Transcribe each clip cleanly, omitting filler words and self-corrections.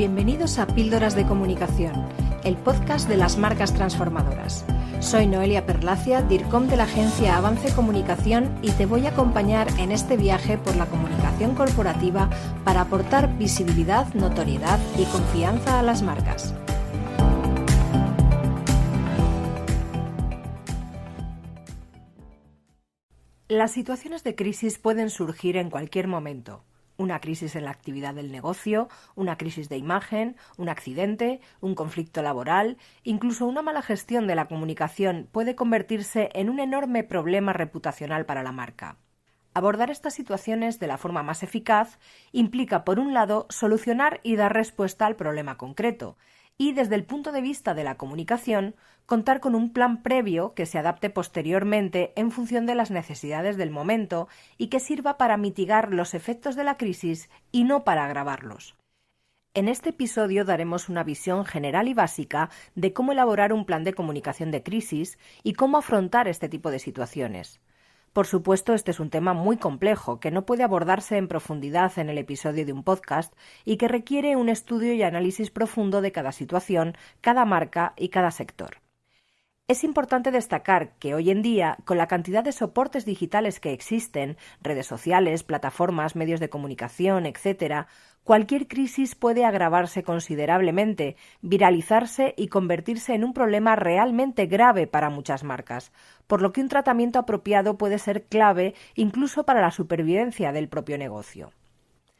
Bienvenidos a Píldoras de Comunicación, el podcast de las marcas transformadoras. Soy Noelia Perlacia, DIRCOM de la agencia Avance Comunicación, y te voy a acompañar en este viaje por la comunicación corporativa para aportar visibilidad, notoriedad y confianza a las marcas. Las situaciones de crisis pueden surgir en cualquier momento. Una crisis en la actividad del negocio, una crisis de imagen, un accidente, un conflicto laboral, incluso una mala gestión de la comunicación puede convertirse en un enorme problema reputacional para la marca. Abordar estas situaciones de la forma más eficaz implica, por un lado, solucionar y dar respuesta al problema concreto, y desde el punto de vista de la comunicación, contar con un plan previo que se adapte posteriormente en función de las necesidades del momento y que sirva para mitigar los efectos de la crisis y no para agravarlos. En este episodio daremos una visión general y básica de cómo elaborar un plan de comunicación de crisis y cómo afrontar este tipo de situaciones. Por supuesto, este es un tema muy complejo que no puede abordarse en profundidad en el episodio de un podcast y que requiere un estudio y análisis profundo de cada situación, cada marca y cada sector. Es importante destacar que hoy en día, con la cantidad de soportes digitales que existen, redes sociales, plataformas, medios de comunicación, etc., cualquier crisis puede agravarse considerablemente, viralizarse y convertirse en un problema realmente grave para muchas marcas, por lo que un tratamiento apropiado puede ser clave incluso para la supervivencia del propio negocio.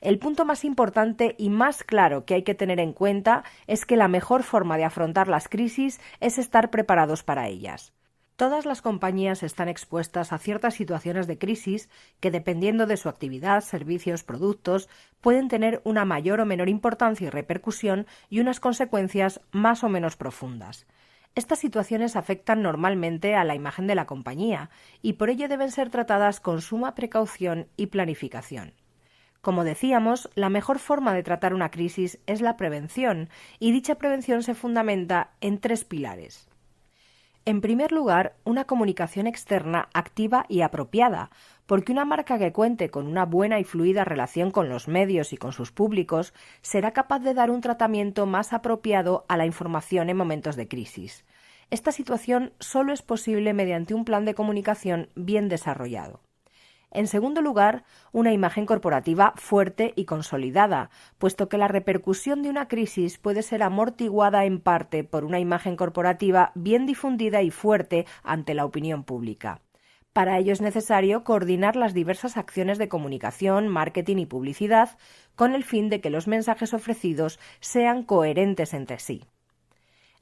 El punto más importante y más claro que hay que tener en cuenta es que la mejor forma de afrontar las crisis es estar preparados para ellas. Todas las compañías están expuestas a ciertas situaciones de crisis que, dependiendo de su actividad, servicios, productos, pueden tener una mayor o menor importancia y repercusión y unas consecuencias más o menos profundas. Estas situaciones afectan normalmente a la imagen de la compañía y por ello deben ser tratadas con suma precaución y planificación. Como decíamos, la mejor forma de tratar una crisis es la prevención, y dicha prevención se fundamenta en 3 pilares. En primer lugar, una comunicación externa activa y apropiada, porque una marca que cuente con una buena y fluida relación con los medios y con sus públicos será capaz de dar un tratamiento más apropiado a la información en momentos de crisis. Esta situación solo es posible mediante un plan de comunicación bien desarrollado. En segundo lugar, una imagen corporativa fuerte y consolidada, puesto que la repercusión de una crisis puede ser amortiguada en parte por una imagen corporativa bien difundida y fuerte ante la opinión pública. Para ello es necesario coordinar las diversas acciones de comunicación, marketing y publicidad con el fin de que los mensajes ofrecidos sean coherentes entre sí.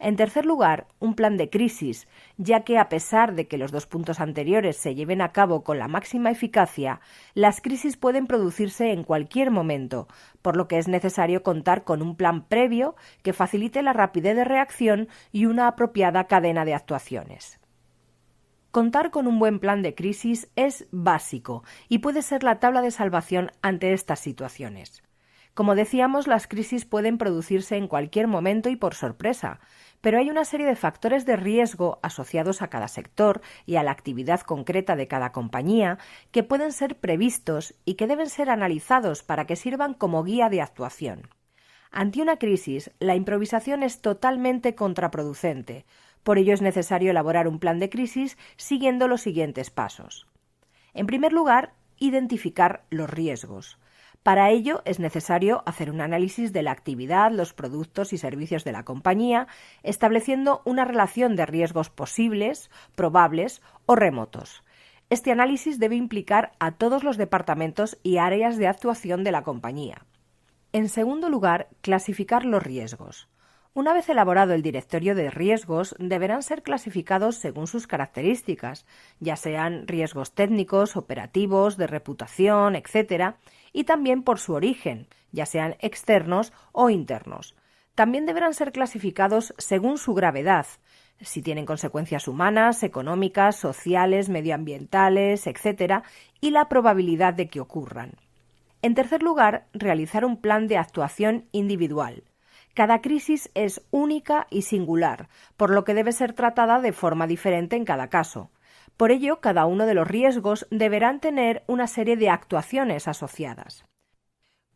En tercer lugar, un plan de crisis, ya que a pesar de que los 2 puntos anteriores se lleven a cabo con la máxima eficacia, las crisis pueden producirse en cualquier momento, por lo que es necesario contar con un plan previo que facilite la rapidez de reacción y una apropiada cadena de actuaciones. Contar con un buen plan de crisis es básico y puede ser la tabla de salvación ante estas situaciones. Como decíamos, las crisis pueden producirse en cualquier momento y por sorpresa, pero hay una serie de factores de riesgo asociados a cada sector y a la actividad concreta de cada compañía que pueden ser previstos y que deben ser analizados para que sirvan como guía de actuación. Ante una crisis, la improvisación es totalmente contraproducente. Por ello es necesario elaborar un plan de crisis siguiendo los siguientes pasos. En primer lugar, identificar los riesgos. Para ello es necesario hacer un análisis de la actividad, los productos y servicios de la compañía, estableciendo una relación de riesgos posibles, probables o remotos. Este análisis debe implicar a todos los departamentos y áreas de actuación de la compañía. En segundo lugar, clasificar los riesgos. Una vez elaborado el directorio de riesgos, deberán ser clasificados según sus características, ya sean riesgos técnicos, operativos, de reputación, etc., y también por su origen, ya sean externos o internos. También deberán ser clasificados según su gravedad, si tienen consecuencias humanas, económicas, sociales, medioambientales, etc., y la probabilidad de que ocurran. En tercer lugar, realizar un plan de actuación individual. Cada crisis es única y singular, por lo que debe ser tratada de forma diferente en cada caso. Por ello, cada uno de los riesgos deberán tener una serie de actuaciones asociadas.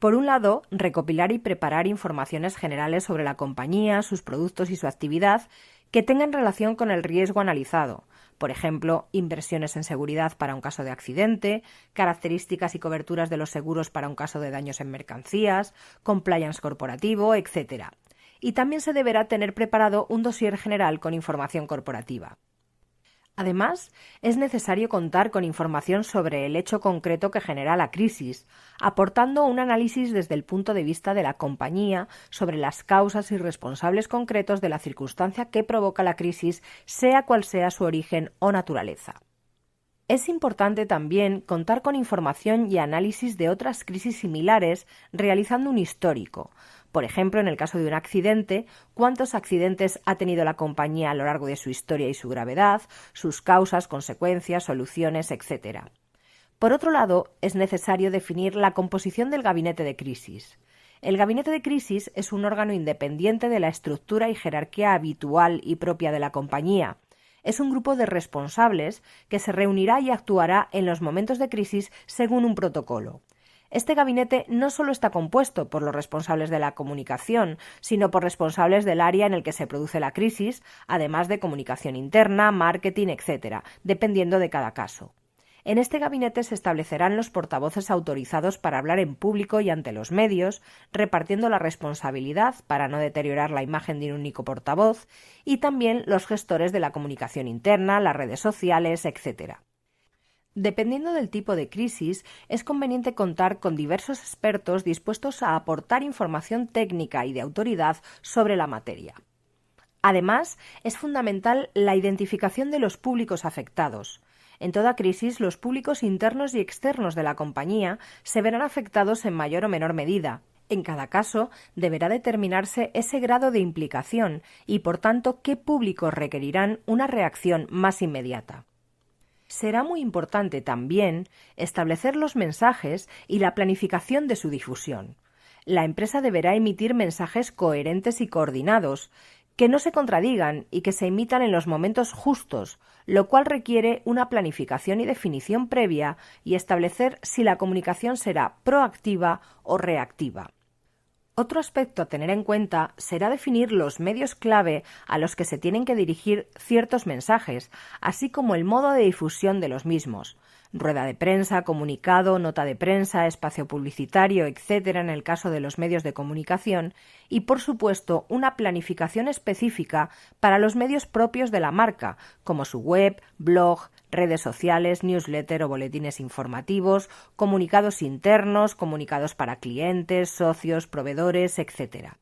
Por un lado, recopilar y preparar informaciones generales sobre la compañía, sus productos y su actividad que tengan relación con el riesgo analizado. Por ejemplo, inversiones en seguridad para un caso de accidente, características y coberturas de los seguros para un caso de daños en mercancías, compliance corporativo, etc. Y también se deberá tener preparado un dossier general con información corporativa. Además, es necesario contar con información sobre el hecho concreto que genera la crisis, aportando un análisis desde el punto de vista de la compañía sobre las causas y responsables concretos de la circunstancia que provoca la crisis, sea cual sea su origen o naturaleza. Es importante también contar con información y análisis de otras crisis similares realizando un histórico. Por ejemplo, en el caso de un accidente, cuántos accidentes ha tenido la compañía a lo largo de su historia y su gravedad, sus causas, consecuencias, soluciones, etc. Por otro lado, es necesario definir la composición del gabinete de crisis. El gabinete de crisis es un órgano independiente de la estructura y jerarquía habitual y propia de la compañía. Es un grupo de responsables que se reunirá y actuará en los momentos de crisis según un protocolo. Este gabinete no solo está compuesto por los responsables de la comunicación, sino por responsables del área en el que se produce la crisis, además de comunicación interna, marketing, etc., dependiendo de cada caso. En este gabinete se establecerán los portavoces autorizados para hablar en público y ante los medios, repartiendo la responsabilidad para no deteriorar la imagen de un único portavoz, y también los gestores de la comunicación interna, las redes sociales, etc. Dependiendo del tipo de crisis, es conveniente contar con diversos expertos dispuestos a aportar información técnica y de autoridad sobre la materia. Además, es fundamental la identificación de los públicos afectados. En toda crisis, los públicos internos y externos de la compañía se verán afectados en mayor o menor medida. En cada caso, deberá determinarse ese grado de implicación y, por tanto, qué públicos requerirán una reacción más inmediata. Será muy importante también establecer los mensajes y la planificación de su difusión. La empresa deberá emitir mensajes coherentes y coordinados, que no se contradigan y que se emitan en los momentos justos, lo cual requiere una planificación y definición previa y establecer si la comunicación será proactiva o reactiva. Otro aspecto a tener en cuenta será definir los medios clave a los que se tienen que dirigir ciertos mensajes, así como el modo de difusión de los mismos. Rueda de prensa, comunicado, nota de prensa, espacio publicitario, etc. en el caso de los medios de comunicación y, por supuesto, una planificación específica para los medios propios de la marca, como su web, blog, redes sociales, newsletter o boletines informativos, comunicados internos, comunicados para clientes, socios, proveedores, etc.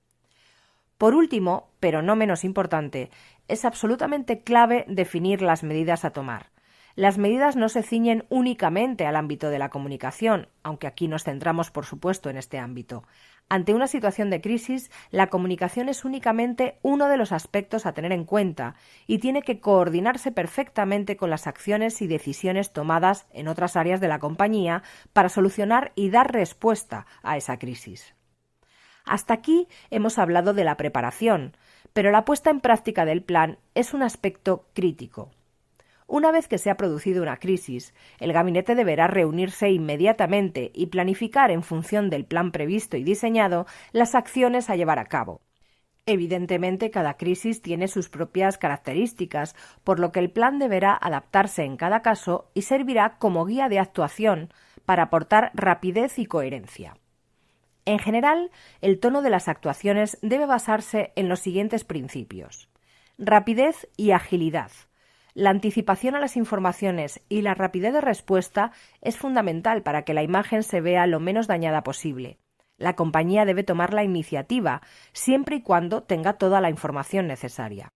Por último, pero no menos importante, es absolutamente clave definir las medidas a tomar. Las medidas no se ciñen únicamente al ámbito de la comunicación, aunque aquí nos centramos, por supuesto, en este ámbito. Ante una situación de crisis, la comunicación es únicamente uno de los aspectos a tener en cuenta y tiene que coordinarse perfectamente con las acciones y decisiones tomadas en otras áreas de la compañía para solucionar y dar respuesta a esa crisis. Hasta aquí hemos hablado de la preparación, pero la puesta en práctica del plan es un aspecto crítico. Una vez que se ha producido una crisis, el gabinete deberá reunirse inmediatamente y planificar en función del plan previsto y diseñado las acciones a llevar a cabo. Evidentemente, cada crisis tiene sus propias características, por lo que el plan deberá adaptarse en cada caso y servirá como guía de actuación para aportar rapidez y coherencia. En general, el tono de las actuaciones debe basarse en los siguientes principios: rapidez y agilidad. La anticipación a las informaciones y la rapidez de respuesta es fundamental para que la imagen se vea lo menos dañada posible. La compañía debe tomar la iniciativa, siempre y cuando tenga toda la información necesaria.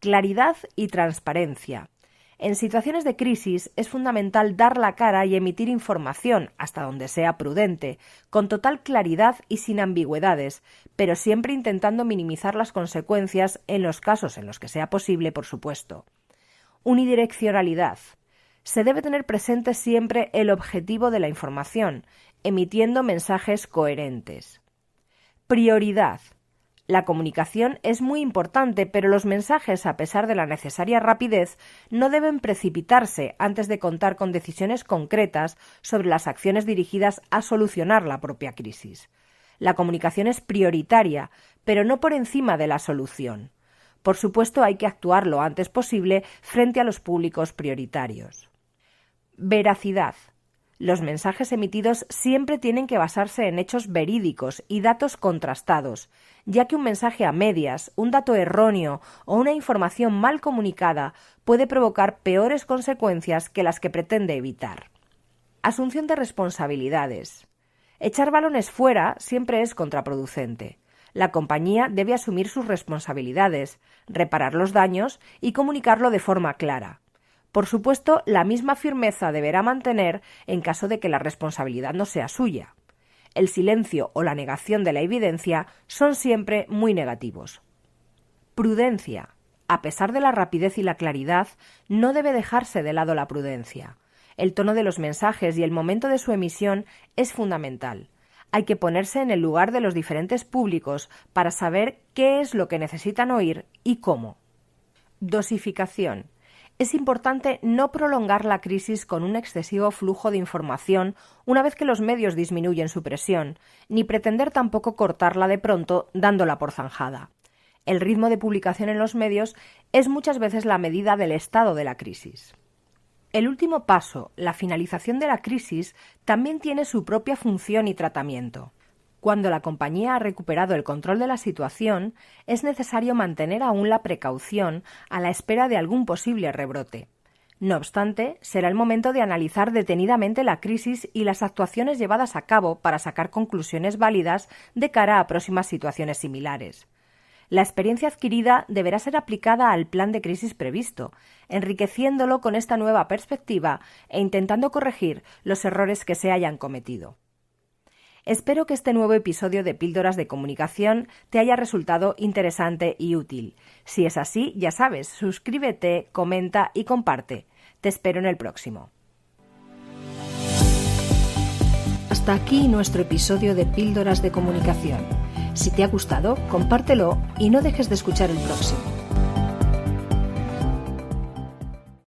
Claridad y transparencia. En situaciones de crisis es fundamental dar la cara y emitir información, hasta donde sea prudente, con total claridad y sin ambigüedades, pero siempre intentando minimizar las consecuencias en los casos en los que sea posible, por supuesto. Unidireccionalidad. Se debe tener presente siempre el objetivo de la información, emitiendo mensajes coherentes. Prioridad. La comunicación es muy importante, pero los mensajes, a pesar de la necesaria rapidez, no deben precipitarse antes de contar con decisiones concretas sobre las acciones dirigidas a solucionar la propia crisis. La comunicación es prioritaria, pero no por encima de la solución. Por supuesto, hay que actuar lo antes posible frente a los públicos prioritarios. Veracidad. Los mensajes emitidos siempre tienen que basarse en hechos verídicos y datos contrastados, ya que un mensaje a medias, un dato erróneo o una información mal comunicada puede provocar peores consecuencias que las que pretende evitar. Asunción de responsabilidades. Echar balones fuera siempre es contraproducente. La compañía debe asumir sus responsabilidades, reparar los daños y comunicarlo de forma clara. Por supuesto, la misma firmeza deberá mantener en caso de que la responsabilidad no sea suya. El silencio o la negación de la evidencia son siempre muy negativos. Prudencia. A pesar de la rapidez y la claridad, no debe dejarse de lado la prudencia. El tono de los mensajes y el momento de su emisión es fundamental. Hay que ponerse en el lugar de los diferentes públicos para saber qué es lo que necesitan oír y cómo. Dosificación. Es importante no prolongar la crisis con un excesivo flujo de información una vez que los medios disminuyen su presión, ni pretender tampoco cortarla de pronto dándola por zanjada. El ritmo de publicación en los medios es muchas veces la medida del estado de la crisis. El último paso, la finalización de la crisis, también tiene su propia función y tratamiento. Cuando la compañía ha recuperado el control de la situación, es necesario mantener aún la precaución a la espera de algún posible rebrote. No obstante, será el momento de analizar detenidamente la crisis y las actuaciones llevadas a cabo para sacar conclusiones válidas de cara a próximas situaciones similares. La experiencia adquirida deberá ser aplicada al plan de crisis previsto, enriqueciéndolo con esta nueva perspectiva e intentando corregir los errores que se hayan cometido. Espero que este nuevo episodio de Píldoras de Comunicación te haya resultado interesante y útil. Si es así, ya sabes, suscríbete, comenta y comparte. Te espero en el próximo. Hasta aquí nuestro episodio de Píldoras de Comunicación. Si te ha gustado, compártelo y no dejes de escuchar el próximo.